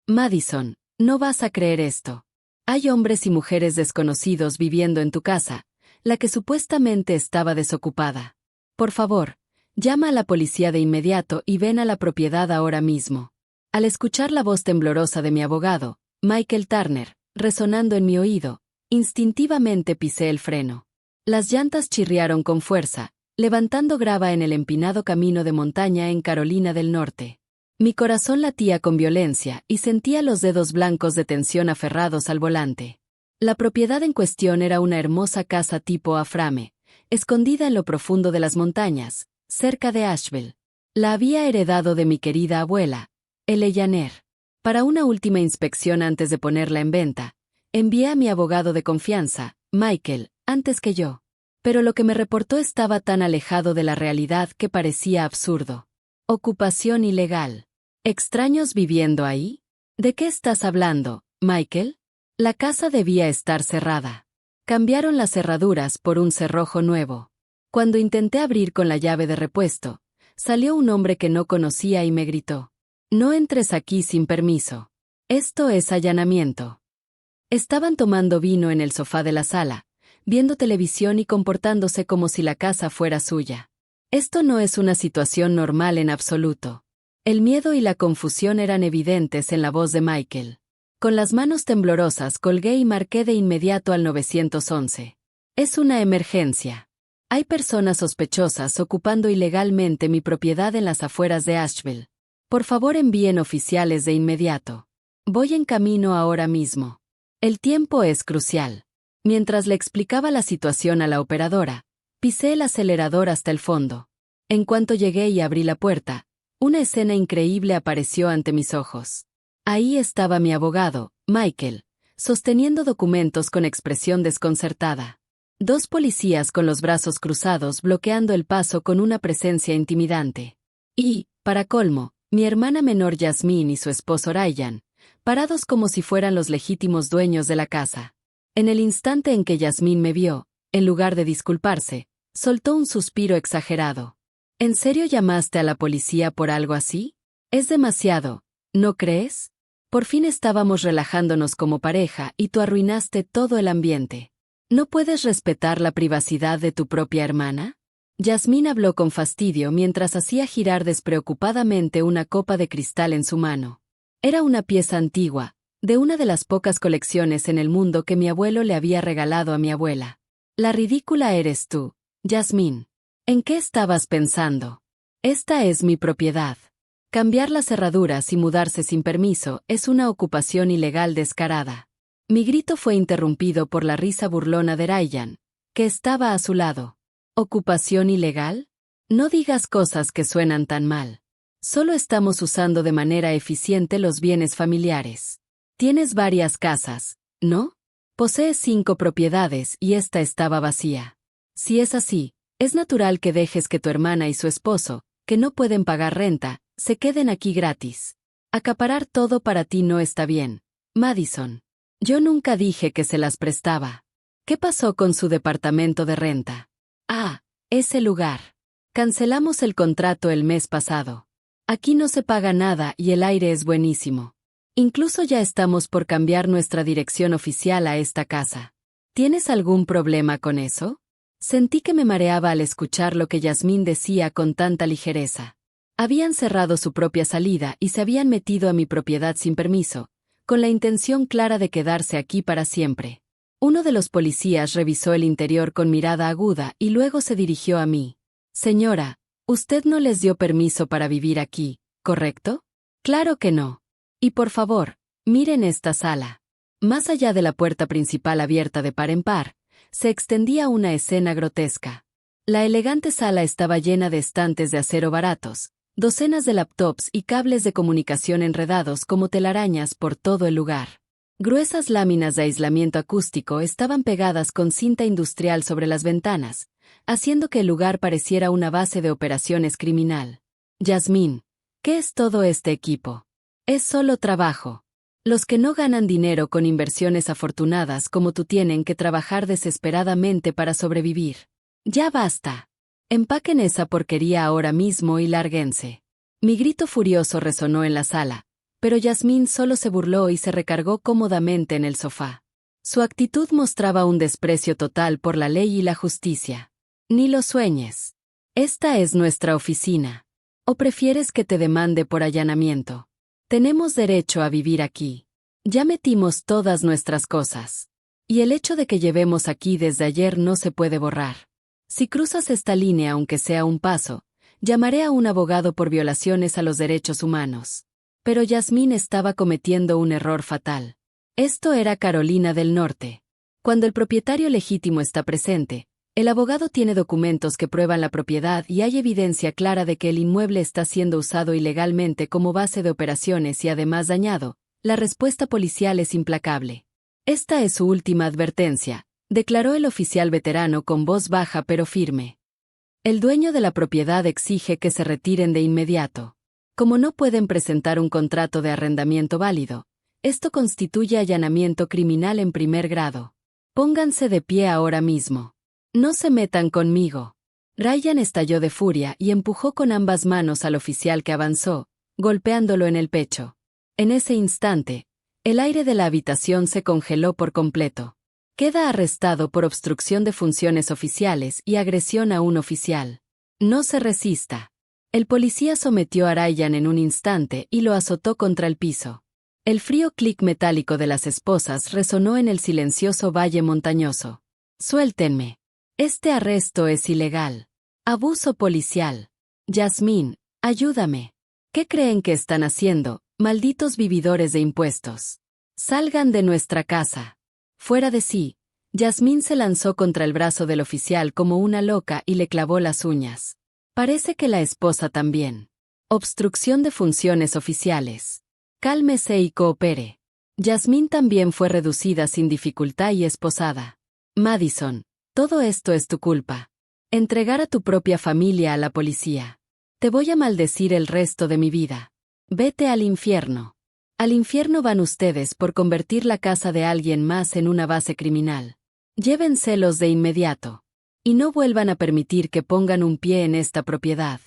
Madison, no vas a creer esto. Hay hombres y mujeres desconocidos viviendo en tu casa, la que supuestamente estaba desocupada. Por favor, llama a la policía de inmediato y ven a la propiedad ahora mismo. Al escuchar la voz temblorosa de mi abogado, Michael Turner, resonando en mi oído, instintivamente pisé el freno. Las llantas chirriaron con fuerza, levantando grava en el empinado camino de montaña en Carolina del Norte. Mi corazón latía con violencia y sentía los dedos blancos de tensión aferrados al volante. La propiedad en cuestión era una hermosa casa tipo Aframe, escondida en lo profundo de las montañas, cerca de Asheville. La había heredado de mi querida abuela, L. Janer. Para una última inspección antes de ponerla en venta, envié a mi abogado de confianza, Michael, antes que yo. Pero lo que me reportó estaba tan alejado de la realidad que parecía absurdo. Ocupación ilegal. ¿Extraños viviendo ahí? ¿De qué estás hablando, Michael? La casa debía estar cerrada. Cambiaron las cerraduras por un cerrojo nuevo. Cuando intenté abrir con la llave de repuesto, salió un hombre que no conocía y me gritó: «No entres aquí sin permiso. Esto es allanamiento». Estaban tomando vino en el sofá de la sala, viendo televisión y comportándose como si la casa fuera suya. Esto no es una situación normal en absoluto. El miedo y la confusión eran evidentes en la voz de Michael. Con las manos temblorosas colgué y marqué de inmediato al 911. Es una emergencia. Hay personas sospechosas ocupando ilegalmente mi propiedad en las afueras de Asheville. Por favor, envíen oficiales de inmediato. Voy en camino ahora mismo. El tiempo es crucial. Mientras le explicaba la situación a la operadora, pisé el acelerador hasta el fondo. En cuanto llegué y abrí la puerta, una escena increíble apareció ante mis ojos. Ahí estaba mi abogado, Michael, sosteniendo documentos con expresión desconcertada. Dos policías con los brazos cruzados bloqueando el paso con una presencia intimidante. Y, para colmo, mi hermana menor Yasmín y su esposo Ryan, parados como si fueran los legítimos dueños de la casa. En el instante en que Yasmín me vio, en lugar de disculparse, soltó un suspiro exagerado. ¿En serio llamaste a la policía por algo así? Es demasiado, ¿no crees? Por fin estábamos relajándonos como pareja y tú arruinaste todo el ambiente. ¿No puedes respetar la privacidad de tu propia hermana? Yasmín habló con fastidio mientras hacía girar despreocupadamente una copa de cristal en su mano. Era una pieza antigua, de una de las pocas colecciones en el mundo que mi abuelo le había regalado a mi abuela. La ridícula eres tú, Yasmín. ¿En qué estabas pensando? Esta es mi propiedad. Cambiar las cerraduras y mudarse sin permiso es una ocupación ilegal descarada. Mi grito fue interrumpido por la risa burlona de Ryan, que estaba a su lado. ¿Ocupación ilegal? No digas cosas que suenan tan mal. Solo estamos usando de manera eficiente los bienes familiares. Tienes varias casas, ¿no? Posees 5 propiedades y esta estaba vacía. Si es así, es natural que dejes que tu hermana y su esposo, que no pueden pagar renta, se queden aquí gratis. Acaparar todo para ti no está bien, Madison. Yo nunca dije que se las prestaba. ¿Qué pasó con su departamento de renta? Ah, ese lugar. Cancelamos el contrato el mes pasado. Aquí no se paga nada y el aire es buenísimo. Incluso ya estamos por cambiar nuestra dirección oficial a esta casa. ¿Tienes algún problema con eso? Sentí que me mareaba al escuchar lo que Yasmín decía con tanta ligereza. Habían cerrado su propia salida y se habían metido a mi propiedad sin permiso, con la intención clara de quedarse aquí para siempre. Uno de los policías revisó el interior con mirada aguda y luego se dirigió a mí. Señora, usted no les dio permiso para vivir aquí, ¿correcto? Claro que no. Y por favor, miren esta sala. Más allá de la puerta principal abierta de par en par, se extendía una escena grotesca. La elegante sala estaba llena de estantes de acero baratos, docenas de laptops y cables de comunicación enredados como telarañas por todo el lugar. Gruesas láminas de aislamiento acústico estaban pegadas con cinta industrial sobre las ventanas, haciendo que el lugar pareciera una base de operaciones criminal. Yasmín, ¿qué es todo este equipo? Es solo trabajo. Los que no ganan dinero con inversiones afortunadas como tú tienen que trabajar desesperadamente para sobrevivir. Ya basta. Empaquen esa porquería ahora mismo y lárguense. Mi grito furioso resonó en la sala, pero Yasmín solo se burló y se recargó cómodamente en el sofá. Su actitud mostraba un desprecio total por la ley y la justicia. Ni lo sueñes. Esta es nuestra oficina. ¿O prefieres que te demande por allanamiento? Tenemos derecho a vivir aquí. Ya metimos todas nuestras cosas. Y el hecho de que llevemos aquí desde ayer no se puede borrar. Si cruzas esta línea aunque sea un paso, llamaré a un abogado por violaciones a los derechos humanos. Pero Yasmín estaba cometiendo un error fatal. Esto era Carolina del Norte. Cuando el propietario legítimo está presente, el abogado tiene documentos que prueban la propiedad y hay evidencia clara de que el inmueble está siendo usado ilegalmente como base de operaciones y además dañado, la respuesta policial es implacable. Esta es su última advertencia, declaró el oficial veterano con voz baja pero firme. El dueño de la propiedad exige que se retiren de inmediato. Como no pueden presentar un contrato de arrendamiento válido, esto constituye allanamiento criminal en primer grado. Pónganse de pie ahora mismo. No se metan conmigo. Ryan estalló de furia y empujó con ambas manos al oficial que avanzó, golpeándolo en el pecho. En ese instante, el aire de la habitación se congeló por completo. Queda arrestado por obstrucción de funciones oficiales y agresión a un oficial. No se resista. El policía sometió a Ryan en un instante y lo azotó contra el piso. El frío clic metálico de las esposas resonó en el silencioso valle montañoso. Suéltenme. Este arresto es ilegal. Abuso policial. Yasmín, ayúdame. ¿Qué creen que están haciendo, malditos vividores de impuestos? Salgan de nuestra casa. Fuera de sí, Yasmín se lanzó contra el brazo del oficial como una loca y le clavó las uñas. Parece que la esposa también. Obstrucción de funciones oficiales. Cálmese y coopere. Yasmín también fue reducida sin dificultad y esposada. Madison, todo esto es tu culpa. Entregar a tu propia familia a la policía. Te voy a maldecir el resto de mi vida. Vete al infierno. Al infierno van ustedes por convertir la casa de alguien más en una base criminal. Llévenselos de inmediato. Y no vuelvan a permitir que pongan un pie en esta propiedad.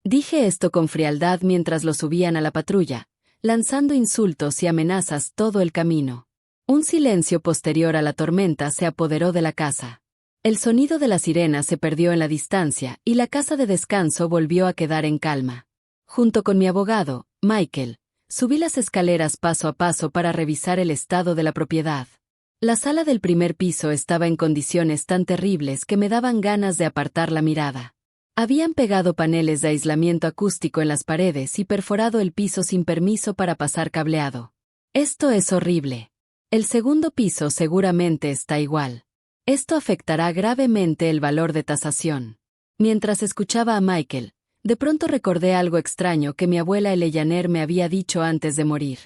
Dije esto con frialdad mientras lo subían a la patrulla, lanzando insultos y amenazas todo el camino. Un silencio posterior a la tormenta se apoderó de la casa. El sonido de la sirena se perdió en la distancia y la casa de descanso volvió a quedar en calma. Junto con mi abogado, Michael, subí las escaleras paso a paso para revisar el estado de la propiedad. La sala del primer piso estaba en condiciones tan terribles que me daban ganas de apartar la mirada. Habían pegado paneles de aislamiento acústico en las paredes y perforado el piso sin permiso para pasar cableado. Esto es horrible. El segundo piso seguramente está igual. Esto afectará gravemente el valor de tasación. Mientras escuchaba a Michael, de pronto recordé algo extraño que mi abuela Eleyaner me había dicho antes de morir.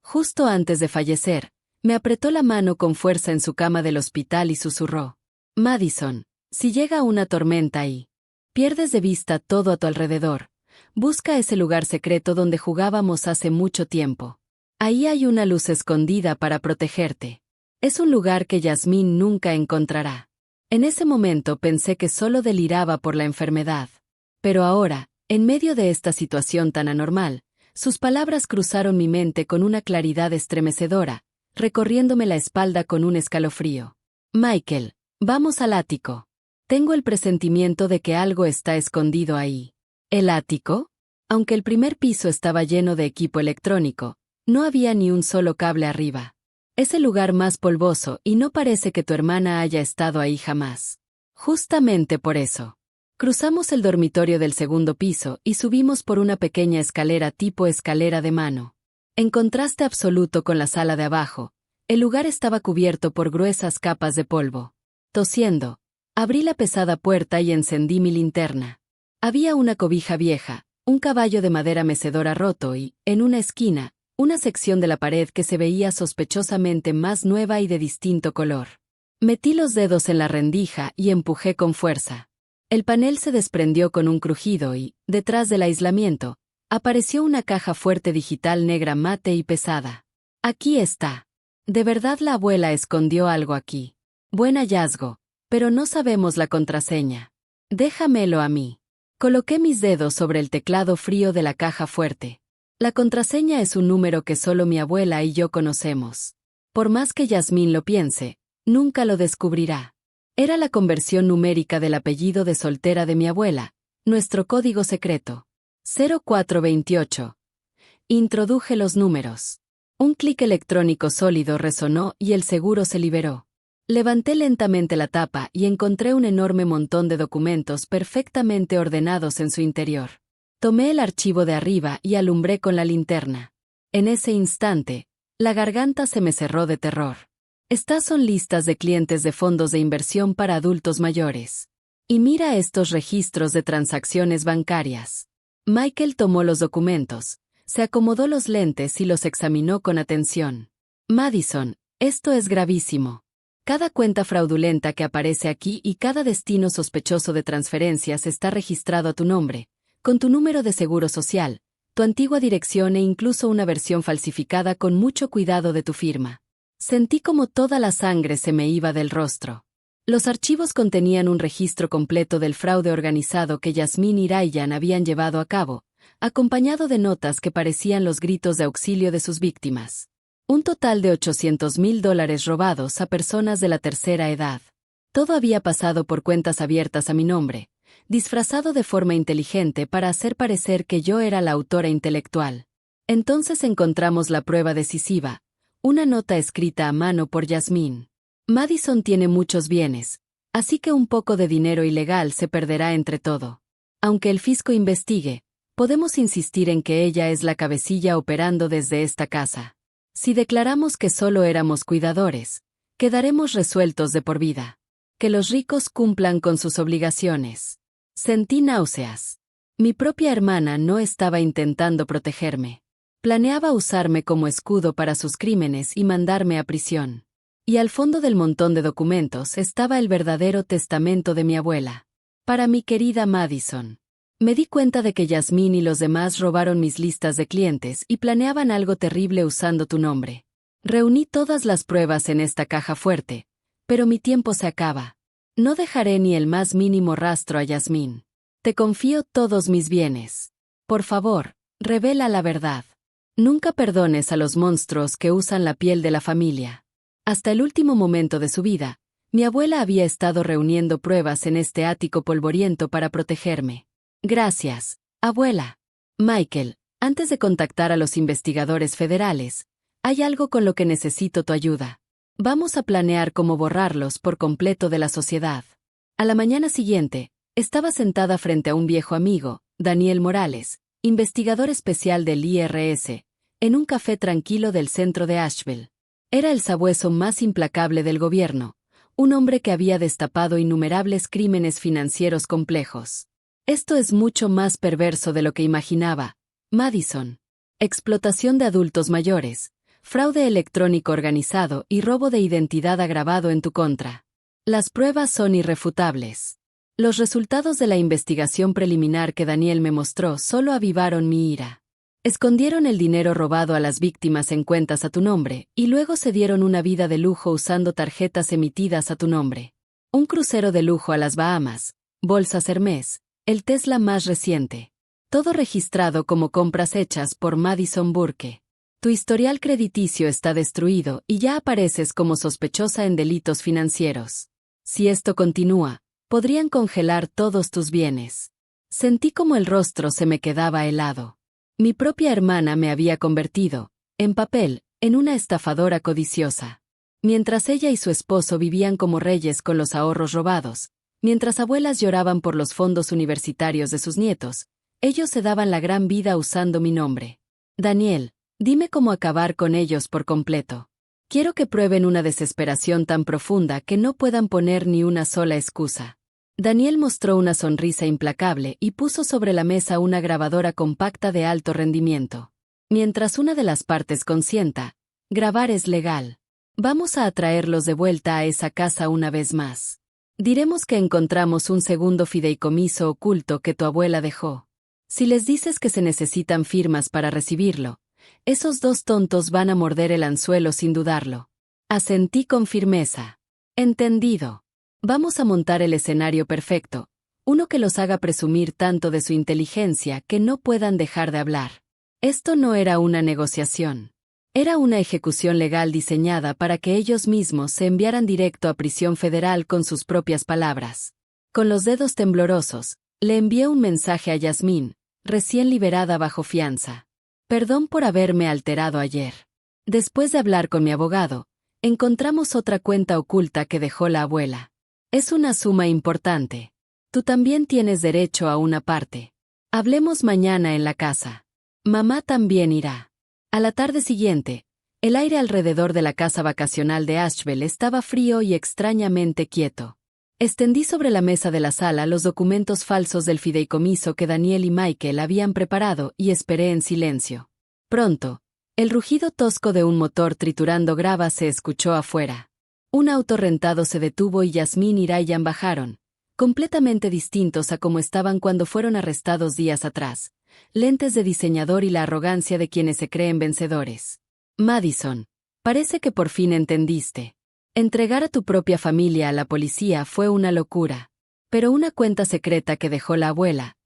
Justo antes de fallecer, me apretó la mano con fuerza en su cama del hospital y susurró: Madison, si llega una tormenta y pierdes de vista todo a tu alrededor, busca ese lugar secreto donde jugábamos hace mucho tiempo. Ahí hay una luz escondida para protegerte. Es un lugar que Yasmín nunca encontrará. En ese momento pensé que solo deliraba por la enfermedad. Pero ahora, en medio de esta situación tan anormal, sus palabras cruzaron mi mente con una claridad estremecedora, recorriéndome la espalda con un escalofrío. Michael, vamos al ático. Tengo el presentimiento de que algo está escondido ahí. ¿El ático? Aunque el primer piso estaba lleno de equipo electrónico, no había ni un solo cable arriba. Es el lugar más polvoso y no parece que tu hermana haya estado ahí jamás. Justamente por eso. Cruzamos el dormitorio del segundo piso y subimos por una pequeña escalera tipo escalera de mano. En contraste absoluto con la sala de abajo, el lugar estaba cubierto por gruesas capas de polvo. Tosiendo, abrí la pesada puerta y encendí mi linterna. Había una cobija vieja, un caballo de madera mecedora roto y, en una esquina, una sección de la pared que se veía sospechosamente más nueva y de distinto color. Metí los dedos en la rendija y empujé con fuerza. El panel se desprendió con un crujido y, detrás del aislamiento, apareció una caja fuerte digital negra mate y pesada. Aquí está. De verdad la abuela escondió algo aquí. Buen hallazgo, pero no sabemos la contraseña. Déjamelo a mí. Coloqué mis dedos sobre el teclado frío de la caja fuerte. La contraseña es un número que solo mi abuela y yo conocemos. Por más que Yasmín lo piense, nunca lo descubrirá. Era la conversión numérica del apellido de soltera de mi abuela, nuestro código secreto. 0428. Introduje los números. Un clic electrónico sólido resonó y el seguro se liberó. Levanté lentamente la tapa y encontré un enorme montón de documentos perfectamente ordenados en su interior. Tomé el archivo de arriba y alumbré con la linterna. En ese instante, la garganta se me cerró de terror. Estas son listas de clientes de fondos de inversión para adultos mayores. Y mira estos registros de transacciones bancarias. Michael tomó los documentos, se acomodó los lentes y los examinó con atención. Madison, esto es gravísimo. Cada cuenta fraudulenta que aparece aquí y cada destino sospechoso de transferencias está registrado a tu nombre, con tu número de seguro social, tu antigua dirección e incluso una versión falsificada con mucho cuidado de tu firma. Sentí como toda la sangre se me iba del rostro. Los archivos contenían un registro completo del fraude organizado que Yasmín y Ryan habían llevado a cabo, acompañado de notas que parecían los gritos de auxilio de sus víctimas. Un total de $800,000 robados a personas de la tercera edad. Todo había pasado por cuentas abiertas a mi nombre, disfrazado de forma inteligente para hacer parecer que yo era la autora intelectual. Entonces encontramos la prueba decisiva, una nota escrita a mano por Yasmín. Madison tiene muchos bienes, así que un poco de dinero ilegal se perderá entre todo. Aunque el fisco investigue, podemos insistir en que ella es la cabecilla operando desde esta casa. Si declaramos que solo éramos cuidadores, quedaremos resueltos de por vida. Que los ricos cumplan con sus obligaciones. Sentí náuseas. Mi propia hermana no estaba intentando protegerme. Planeaba usarme como escudo para sus crímenes y mandarme a prisión. Y al fondo del montón de documentos estaba el verdadero testamento de mi abuela. Para mi querida Madison. Me di cuenta de que Yasmín y los demás robaron mis listas de clientes y planeaban algo terrible usando tu nombre. Reuní todas las pruebas en esta caja fuerte, pero mi tiempo se acaba. No dejaré ni el más mínimo rastro a Yasmín. Te confío todos mis bienes. Por favor, revela la verdad. Nunca perdones a los monstruos que usan la piel de la familia. Hasta el último momento de su vida, mi abuela había estado reuniendo pruebas en este ático polvoriento para protegerme. Gracias, abuela. Michael, antes de contactar a los investigadores federales, hay algo con lo que necesito tu ayuda. Vamos a planear cómo borrarlos por completo de la sociedad. A la mañana siguiente, estaba sentada frente a un viejo amigo, Daniel Morales, investigador especial del IRS, en un café tranquilo del centro de Asheville. Era el sabueso más implacable del gobierno, un hombre que había destapado innumerables crímenes financieros complejos. Esto es mucho más perverso de lo que imaginaba, Madison. Explotación de adultos mayores, fraude electrónico organizado y robo de identidad agravado en tu contra. Las pruebas son irrefutables. Los resultados de la investigación preliminar que Daniel me mostró solo avivaron mi ira. Escondieron el dinero robado a las víctimas en cuentas a tu nombre y luego se dieron una vida de lujo usando tarjetas emitidas a tu nombre. Un crucero de lujo a las Bahamas, bolsas Hermès, el Tesla más reciente. Todo registrado como compras hechas por Madison Burke. Tu historial crediticio está destruido y ya apareces como sospechosa en delitos financieros. Si esto continúa, podrían congelar todos tus bienes. Sentí como el rostro se me quedaba helado. Mi propia hermana me había convertido, en papel, en una estafadora codiciosa. Mientras ella y su esposo vivían como reyes con los ahorros robados, mientras abuelas lloraban por los fondos universitarios de sus nietos, ellos se daban la gran vida usando mi nombre. Daniel, dime cómo acabar con ellos por completo. Quiero que prueben una desesperación tan profunda que no puedan poner ni una sola excusa. Daniel mostró una sonrisa implacable y puso sobre la mesa una grabadora compacta de alto rendimiento. Mientras una de las partes consienta, grabar es legal. Vamos a atraerlos de vuelta a esa casa una vez más. Diremos que encontramos un segundo fideicomiso oculto que tu abuela dejó. Si les dices que se necesitan firmas para recibirlo, esos dos tontos van a morder el anzuelo sin dudarlo. Asentí con firmeza. Entendido. Vamos a montar el escenario perfecto, uno que los haga presumir tanto de su inteligencia que no puedan dejar de hablar. Esto no era una negociación. Era una ejecución legal diseñada para que ellos mismos se enviaran directo a prisión federal con sus propias palabras. Con los dedos temblorosos, le envié un mensaje a Yasmín, recién liberada bajo fianza. Perdón por haberme alterado ayer. Después de hablar con mi abogado, encontramos otra cuenta oculta que dejó la abuela. Es una suma importante. Tú también tienes derecho a una parte. Hablemos mañana en la casa. Mamá también irá. A la tarde siguiente, el aire alrededor de la casa vacacional de Asheville estaba frío y extrañamente quieto. Extendí sobre la mesa de la sala los documentos falsos del fideicomiso que Daniel y Michael habían preparado y esperé en silencio. Pronto, el rugido tosco de un motor triturando grava se escuchó afuera. Un auto rentado se detuvo y Yasmín y Ryan bajaron, completamente distintos a como estaban cuando fueron arrestados días atrás. Lentes de diseñador y la arrogancia de quienes se creen vencedores. Madison, parece que por fin entendiste. Entregar a tu propia familia a la policía fue una locura. Pero una cuenta secreta que dejó la abuela.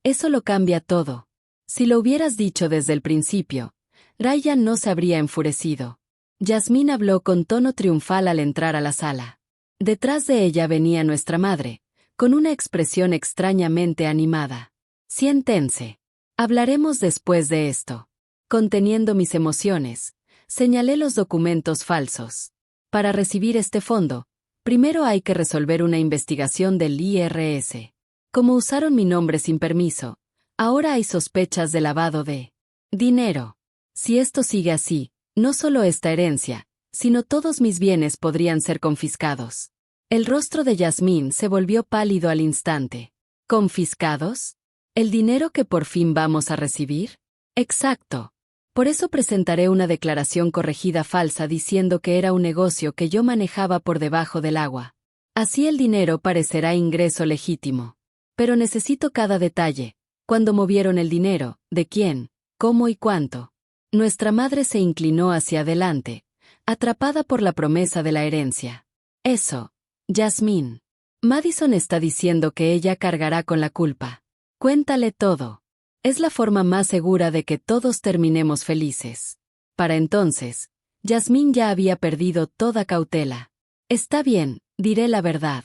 Eso lo cambia todo. Si lo hubieras dicho desde el principio, Ryan no se habría enfurecido. Yasmín habló con tono triunfal al entrar a la sala. Detrás de ella venía nuestra madre, con una expresión extrañamente animada. Siéntense. Hablaremos después de esto. Conteniendo mis emociones, señalé los documentos falsos. Para recibir este fondo, primero hay que resolver una investigación del IRS. Como usaron mi nombre sin permiso, ahora hay sospechas de lavado de dinero. Si esto sigue así, no solo esta herencia, sino todos mis bienes podrían ser confiscados. El rostro de Yasmín se volvió pálido al instante. ¿Confiscados? ¿El dinero que por fin vamos a recibir? Exacto. Por eso presentaré una declaración corregida falsa diciendo que era un negocio que yo manejaba por debajo del agua. Así el dinero parecerá ingreso legítimo. Pero necesito cada detalle. ¿Cuándo movieron el dinero? ¿De quién? ¿Cómo y cuánto? Nuestra madre se inclinó hacia adelante, atrapada por la promesa de la herencia. Eso, Yasmín. Madison está diciendo que ella cargará con la culpa. Cuéntale todo. Es la forma más segura de que todos terminemos felices. Para entonces, Yasmín ya había perdido toda cautela. Está bien, diré la verdad.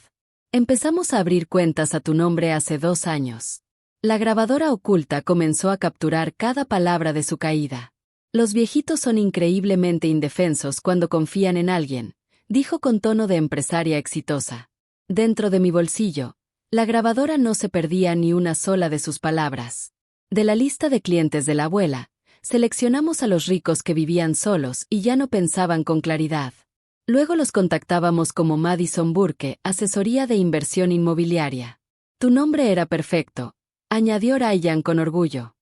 Empezamos a abrir cuentas a tu nombre hace 2 años. La grabadora oculta comenzó a capturar cada palabra de su caída. Los viejitos son increíblemente indefensos cuando confían en alguien, dijo con tono de empresaria exitosa. Dentro de mi bolsillo, la grabadora no se perdía ni una sola de sus palabras. De la lista de clientes de la abuela, seleccionamos a los ricos que vivían solos y ya no pensaban con claridad. Luego los contactábamos como Madison Burke, asesoría de inversión inmobiliaria. Tu nombre era perfecto, añadió Ryan con orgullo.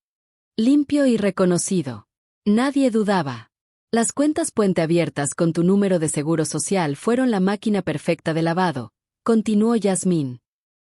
Limpio y reconocido. Nadie dudaba. Las cuentas puente abiertas con tu número de seguro social fueron la máquina perfecta de lavado, continuó Yasmín.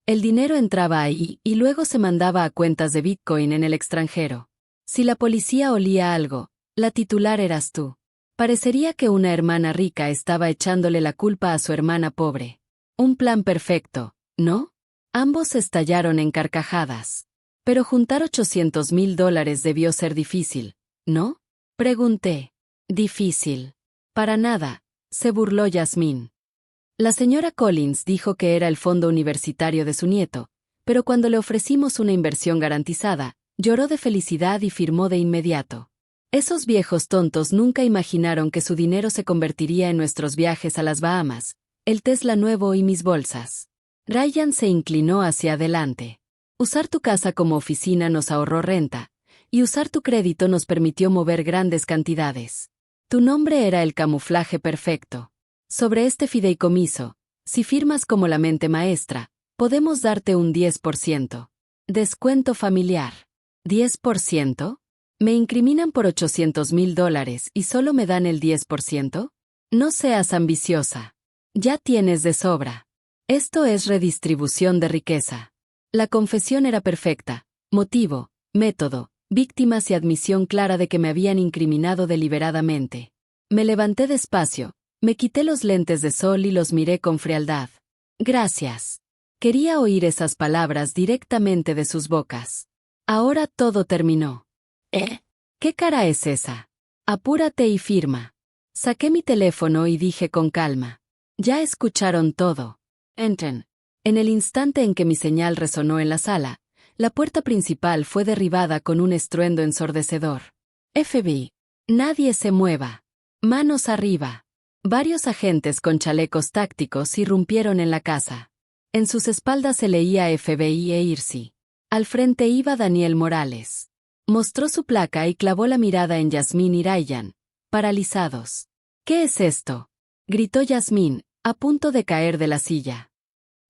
El dinero entraba ahí y luego se mandaba a cuentas de Bitcoin en el extranjero. Si la policía olía algo, la titular eras tú. Parecería que una hermana rica estaba echándole la culpa a su hermana pobre. Un plan perfecto, ¿no? Ambos estallaron en carcajadas. Pero juntar $800,000 debió ser difícil, ¿no? Pregunté. Difícil. Para nada, se burló Yasmín. La señora Collins dijo que era el fondo universitario de su nieto, pero cuando le ofrecimos una inversión garantizada, lloró de felicidad y firmó de inmediato. Esos viejos tontos nunca imaginaron que su dinero se convertiría en nuestros viajes a las Bahamas, el Tesla nuevo y mis bolsas. Ryan se inclinó hacia adelante. Usar tu casa como oficina nos ahorró renta, y usar tu crédito nos permitió mover grandes cantidades. Tu nombre era el camuflaje perfecto. Sobre este fideicomiso, si firmas como la mente maestra, podemos darte un 10%. Descuento familiar. ¿10%? ¿Me incriminan por $800,000 y solo me dan el 10%? No seas ambiciosa. Ya tienes de sobra. Esto es redistribución de riqueza. La confesión era perfecta. Motivo, método, víctimas y admisión clara de que me habían incriminado deliberadamente. Me levanté despacio. Me quité los lentes de sol y los miré con frialdad. Gracias. Quería oír esas palabras directamente de sus bocas. Ahora todo terminó. ¿Qué cara es esa? Apúrate y firma. Saqué mi teléfono y dije con calma. Ya escucharon todo. Entren. En el instante en que mi señal resonó en la sala, la puerta principal fue derribada con un estruendo ensordecedor. FBI. Nadie se mueva. Manos arriba. Varios agentes con chalecos tácticos irrumpieron en la casa. En sus espaldas se leía FBI e IRSI. Al frente iba Daniel Morales. Mostró su placa y clavó la mirada en Yasmín y Ryan, paralizados. ¿Qué es esto?, gritó Yasmín, a punto de caer de la silla.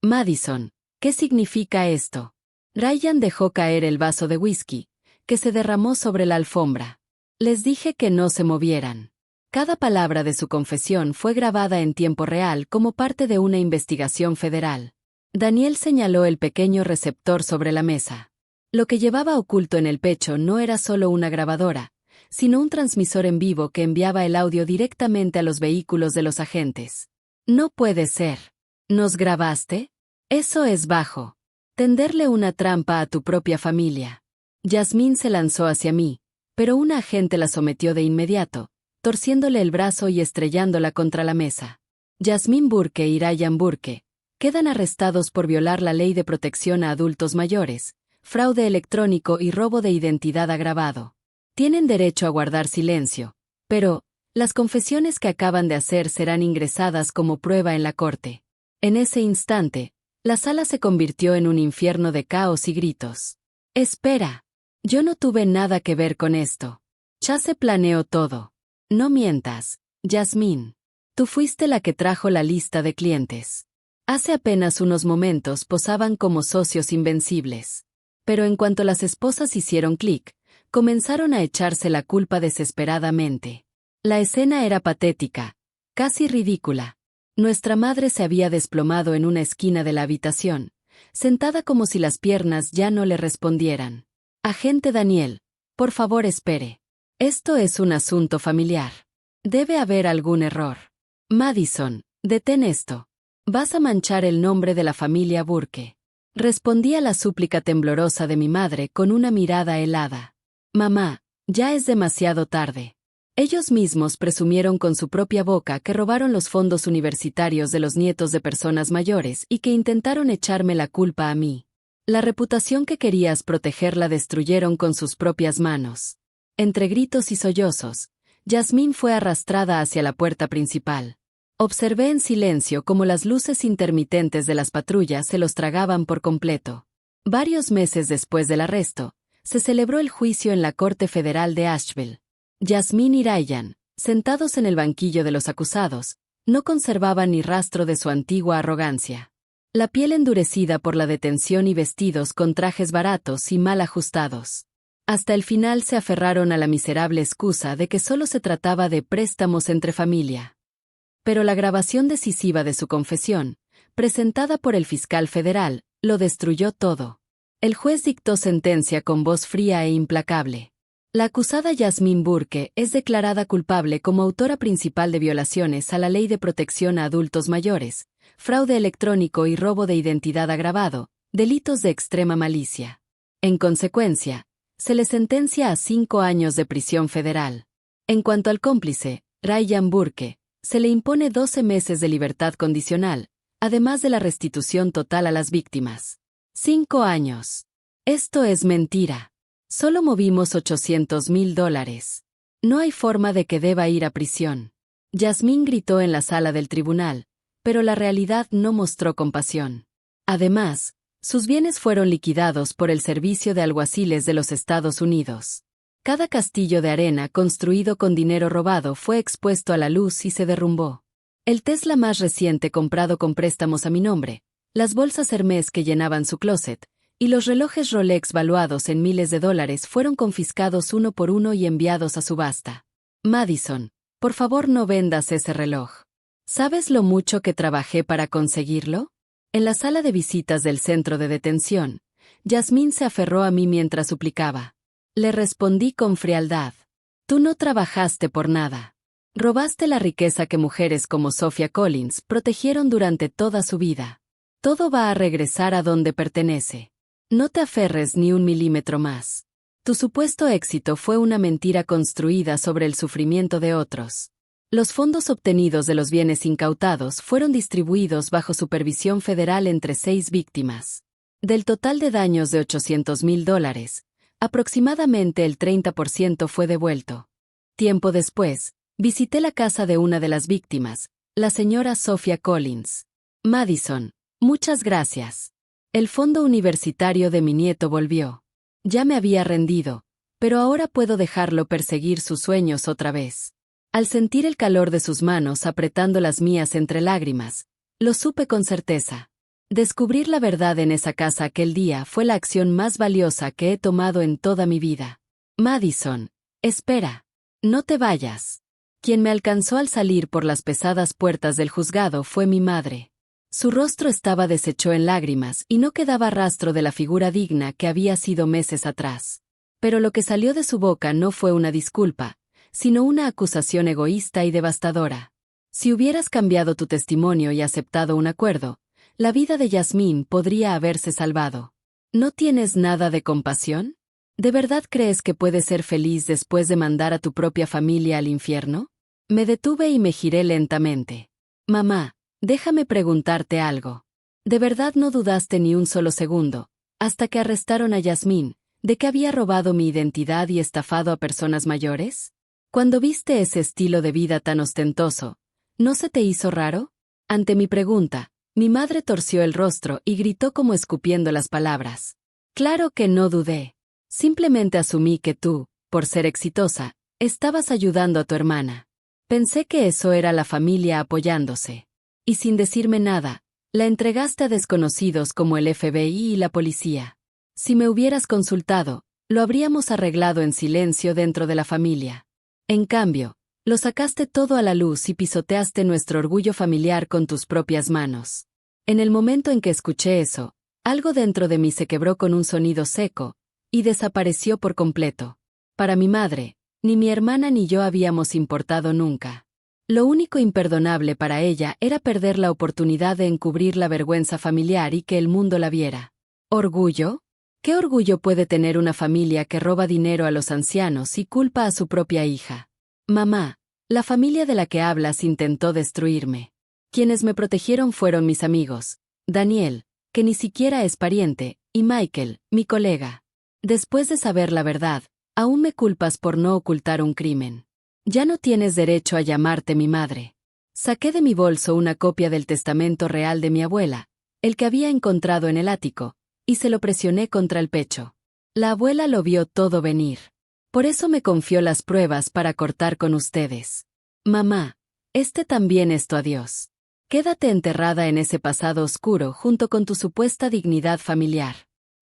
Madison, ¿qué significa esto? Ryan dejó caer el vaso de whisky, que se derramó sobre la alfombra. Les dije que no se movieran. Cada palabra de su confesión fue grabada en tiempo real como parte de una investigación federal. Daniel señaló el pequeño receptor sobre la mesa. Lo que llevaba oculto en el pecho no era solo una grabadora, sino un transmisor en vivo que enviaba el audio directamente a los vehículos de los agentes. No puede ser. ¿Nos grabaste? Eso es bajo. Tenderle una trampa a tu propia familia. Yasmín se lanzó hacia mí, pero una agente la sometió de inmediato, torciéndole el brazo y estrellándola contra la mesa. Yasmín Burke y Ryan Burke quedan arrestados por violar la Ley de Protección a Adultos Mayores, fraude electrónico y robo de identidad agravado. Tienen derecho a guardar silencio, pero las confesiones que acaban de hacer serán ingresadas como prueba en la corte. En ese instante, la sala se convirtió en un infierno de caos y gritos. Espera. Yo no tuve nada que ver con esto. Ya se planeó todo. No mientas, Yasmín. Tú fuiste la que trajo la lista de clientes. Hace apenas unos momentos posaban como socios invencibles. Pero en cuanto las esposas hicieron clic, comenzaron a echarse la culpa desesperadamente. La escena era patética, casi ridícula. Nuestra madre se había desplomado en una esquina de la habitación, sentada como si las piernas ya no le respondieran. Agente Daniel, por favor espere. Esto es un asunto familiar. Debe haber algún error. Madison, detén esto. Vas a manchar el nombre de la familia Burke. Respondí a la súplica temblorosa de mi madre con una mirada helada. Mamá, ya es demasiado tarde. Ellos mismos presumieron con su propia boca que robaron los fondos universitarios de los nietos de personas mayores y que intentaron echarme la culpa a mí. La reputación que querías proteger la destruyeron con sus propias manos. Entre gritos y sollozos, Yasmín fue arrastrada hacia la puerta principal. Observé en silencio cómo las luces intermitentes de las patrullas se los tragaban por completo. Varios meses después del arresto, se celebró el juicio en la Corte Federal de Asheville. Yasmín y Ryan, sentados en el banquillo de los acusados, no conservaban ni rastro de su antigua arrogancia. La piel endurecida por la detención y vestidos con trajes baratos y mal ajustados. Hasta el final se aferraron a la miserable excusa de que solo se trataba de préstamos entre familia. Pero la grabación decisiva de su confesión, presentada por el fiscal federal, lo destruyó todo. El juez dictó sentencia con voz fría e implacable. La acusada Yasmín Burke es declarada culpable como autora principal de violaciones a la Ley de Protección a Adultos Mayores, fraude electrónico y robo de identidad agravado, delitos de extrema malicia. En consecuencia, se le sentencia a 5 años de prisión federal. En cuanto al cómplice, Ryan Burke, se le impone 12 meses de libertad condicional, además de la restitución total a las víctimas. 5 años. Esto es mentira. Solo movimos $800,000. No hay forma de que deba ir a prisión. Yasmín gritó en la sala del tribunal, pero la realidad no mostró compasión. Además, sus bienes fueron liquidados por el Servicio de Alguaciles de los Estados Unidos. Cada castillo de arena construido con dinero robado fue expuesto a la luz y se derrumbó. El Tesla más reciente comprado con préstamos a mi nombre, las bolsas Hermès que llenaban su closet, y los relojes Rolex valuados en miles de dólares fueron confiscados uno por uno y enviados a subasta. Madison, por favor no vendas ese reloj. ¿Sabes lo mucho que trabajé para conseguirlo? En la sala de visitas del centro de detención, Yasmín se aferró a mí mientras suplicaba. Le respondí con frialdad. Tú no trabajaste por nada. Robaste la riqueza que mujeres como Sophia Collins protegieron durante toda su vida. Todo va a regresar a donde pertenece. No te aferres ni un milímetro más. Tu supuesto éxito fue una mentira construida sobre el sufrimiento de otros. Los fondos obtenidos de los bienes incautados fueron distribuidos bajo supervisión federal entre 6 víctimas. Del total de daños de $800,000, aproximadamente el 30% fue devuelto. Tiempo después, visité la casa de una de las víctimas, la señora Sophia Collins. Madison, muchas gracias. El fondo universitario de mi nieto volvió. Ya me había rendido, pero ahora puedo dejarlo perseguir sus sueños otra vez. Al sentir el calor de sus manos apretando las mías entre lágrimas, lo supe con certeza. Descubrir la verdad en esa casa aquel día fue la acción más valiosa que he tomado en toda mi vida. Madison, espera. No te vayas. Quien me alcanzó al salir por las pesadas puertas del juzgado fue mi madre. Su rostro estaba deshecho en lágrimas y no quedaba rastro de la figura digna que había sido meses atrás. Pero lo que salió de su boca no fue una disculpa, sino una acusación egoísta y devastadora. Si hubieras cambiado tu testimonio y aceptado un acuerdo, la vida de Yasmín podría haberse salvado. ¿No tienes nada de compasión? ¿De verdad crees que puedes ser feliz después de mandar a tu propia familia al infierno? Me detuve y me giré lentamente. Mamá, déjame preguntarte algo. ¿De verdad no dudaste ni un solo segundo, hasta que arrestaron a Yasmín, de que había robado mi identidad y estafado a personas mayores? Cuando viste ese estilo de vida tan ostentoso, ¿no se te hizo raro? Ante mi pregunta, mi madre torció el rostro y gritó como escupiendo las palabras. Claro que no dudé. Simplemente asumí que tú, por ser exitosa, estabas ayudando a tu hermana. Pensé que eso era la familia apoyándose. Y sin decirme nada, la entregaste a desconocidos como el FBI y la policía. Si me hubieras consultado, lo habríamos arreglado en silencio dentro de la familia. En cambio, lo sacaste todo a la luz y pisoteaste nuestro orgullo familiar con tus propias manos. En el momento en que escuché eso, algo dentro de mí se quebró con un sonido seco, y desapareció por completo. Para mi madre, ni mi hermana ni yo habíamos importado nunca. Lo único imperdonable para ella era perder la oportunidad de encubrir la vergüenza familiar y que el mundo la viera. ¿Orgullo? ¿Qué orgullo puede tener una familia que roba dinero a los ancianos y culpa a su propia hija? Mamá, la familia de la que hablas intentó destruirme. Quienes me protegieron fueron mis amigos, Daniel, que ni siquiera es pariente, y Michael, mi colega. Después de saber la verdad, aún me culpas por no ocultar un crimen. Ya no tienes derecho a llamarte mi madre. Saqué de mi bolso una copia del testamento real de mi abuela, el que había encontrado en el ático, y se lo presioné contra el pecho. La abuela lo vio todo venir. Por eso me confió las pruebas para cortar con ustedes. Mamá, este también es tu adiós. Quédate enterrada en ese pasado oscuro junto con tu supuesta dignidad familiar.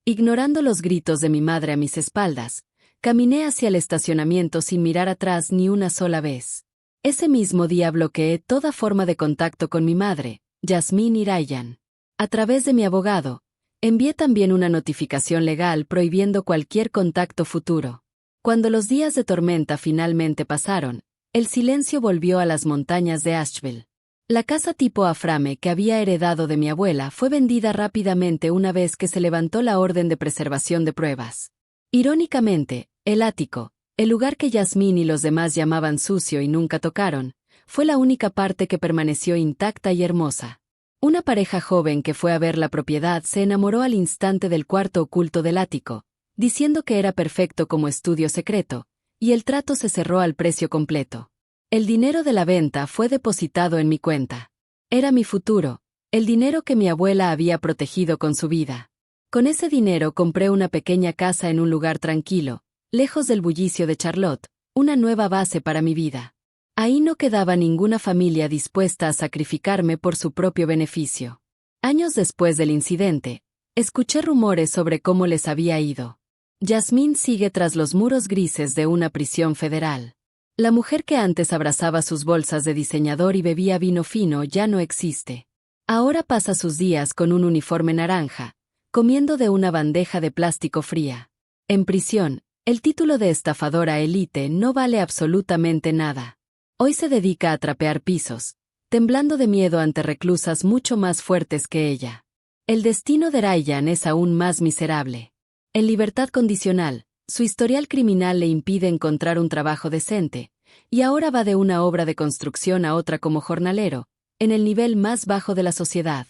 Ignorando los gritos de mi madre a mis espaldas, caminé hacia el estacionamiento sin mirar atrás ni una sola vez. Ese mismo día bloqueé toda forma de contacto con mi madre, Yasmín y Ryan. A través de mi abogado, envié también una notificación legal prohibiendo cualquier contacto futuro. Cuando los días de tormenta finalmente pasaron, el silencio volvió a las montañas de Asheville. La casa tipo Aframe que había heredado de mi abuela fue vendida rápidamente una vez que se levantó la orden de preservación de pruebas. Irónicamente, el ático, el lugar que Yasmín y los demás llamaban sucio y nunca tocaron, fue la única parte que permaneció intacta y hermosa. Una pareja joven que fue a ver la propiedad se enamoró al instante del cuarto oculto del ático, diciendo que era perfecto como estudio secreto, y el trato se cerró al precio completo. El dinero de la venta fue depositado en mi cuenta. Era mi futuro, el dinero que mi abuela había protegido con su vida. Con ese dinero compré una pequeña casa en un lugar tranquilo, lejos del bullicio de Charlotte, una nueva base para mi vida. Ahí no quedaba ninguna familia dispuesta a sacrificarme por su propio beneficio. Años después del incidente, escuché rumores sobre cómo les había ido. Yasmín sigue tras los muros grises de una prisión federal. La mujer que antes abrazaba sus bolsas de diseñador y bebía vino fino ya no existe. Ahora pasa sus días con un uniforme naranja, comiendo de una bandeja de plástico fría. En prisión, el título de estafadora élite no vale absolutamente nada. Hoy se dedica a trapear pisos, temblando de miedo ante reclusas mucho más fuertes que ella. El destino de Ryan es aún más miserable. En libertad condicional, Su historial criminal le impide encontrar un trabajo decente, y ahora va de una obra de construcción a otra como jornalero, en el nivel más bajo de la sociedad.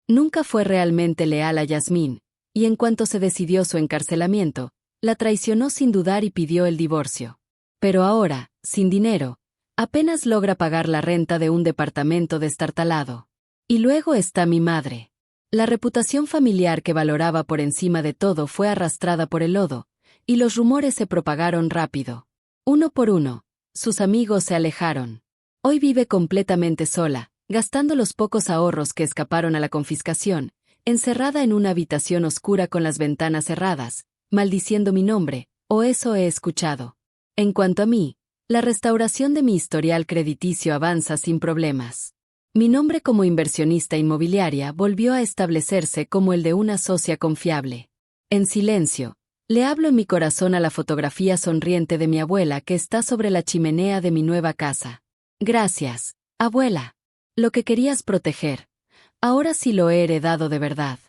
Nunca fue realmente leal a Yasmín, y en cuanto se decidió su encarcelamiento, la traicionó sin dudar y pidió el divorcio. Pero ahora, sin dinero, apenas logra pagar la renta de un departamento destartalado. Y luego está mi madre. La reputación familiar que valoraba por encima de todo fue arrastrada por el lodo, y los rumores se propagaron rápido. Uno por uno, sus amigos se alejaron. Hoy vive completamente sola, gastando los pocos ahorros que escaparon a la confiscación, encerrada en una habitación oscura con las ventanas cerradas, maldiciendo mi nombre, o eso he escuchado. En cuanto a mí, la restauración de mi historial crediticio avanza sin problemas. Mi nombre como inversionista inmobiliaria volvió a establecerse como el de una socia confiable. En silencio, le hablo en mi corazón a la fotografía sonriente de mi abuela que está sobre la chimenea de mi nueva casa. Gracias, abuela. Lo que querías proteger. Ahora sí lo he heredado de verdad.